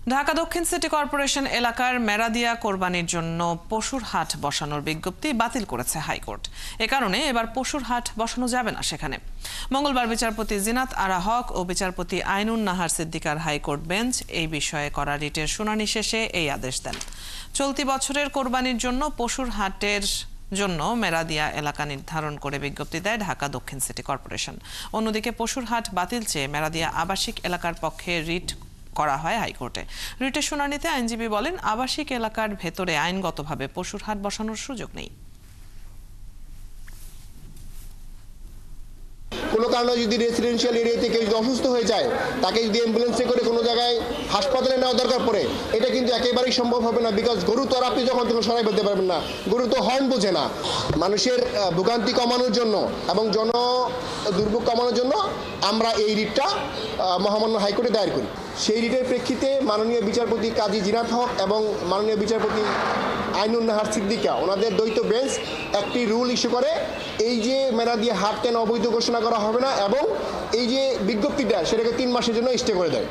ঢাকা দক্ষিণ city corporation এলাকার মেরাদিয়া কোরবানির জন্য পশুর হাট বসানোর বিজ্ঞপ্তি বাতিল করেছে হাইকোর্ট। এ কারণে এবার পশুর হাট বসানো যাবে না সেখানে। মঙ্গলবার বিচারপতি জিনাত আরা হক ও বিচারপতি আইনুন নাহার সিদ্দিকার হাইকোর্ট বেঞ্চ এই বিষয়ে করা রিটের শুনানি শেষে এই আদেশ দেন। চলতি বছরের কোরবানির জন্য পশুর হাটের জন্য মেরাদিয়া এলাকা নির্ধারণ করে বিজ্ঞপ্তি দেয় ঢাকা দক্ষিণ সিটি কর্পোরেশন। অন্যদিকে পশুর হাট বাতিল চেয়ে মেরাদিয়া আবাসিক এলাকার পক্ষে রিট করা হয় হাইকোর্টে। রিটের শুনানিতে আইনজীবী বলেন, আবাসিক এলাকার ভেতরে আইনগতভাবে পশুর হাট বসানোর সুযোগ নেই। কোনো কারণে যদি রেসিডেন্সিয়াল এরিয়াতে কেউ যদি অসুস্থ হয়ে যায়, তাকে যদি অ্যাম্বুলেন্সে করে কোনো জায়গায় হাসপাতালে নেওয়া দরকার পড়ে, এটা কিন্তু একেবারেই সম্ভব হবে না। বিকজ গরু তো আর আপনি যখন তখন সরাই ফেলতে পারবেন না, গরু তো হর্ন বোঝে না। মানুষের ভোগান্তি কমানোর জন্য এবং জন দুর্ভোগ কমানোর জন্য আমরা এই রিটটা মহামান্য হাইকোর্টে দায়ের করি। সেই রিটের প্রেক্ষিতে মাননীয় বিচারপতি কাজী জিনাত হক এবং মাননীয় বিচারপতি আইনুন নাহার সিদ্দিকা ওনাদের দ্বৈত বেঞ্চ একটি রুল ইস্যু করে, এই যে মেরাদিয়া হাট কেন অবৈধ ঘোষণা করা হবে না এবং এই যে বিজ্ঞপ্তিটা সেটাকে 3 মাসের জন্য স্টে করে দেয়।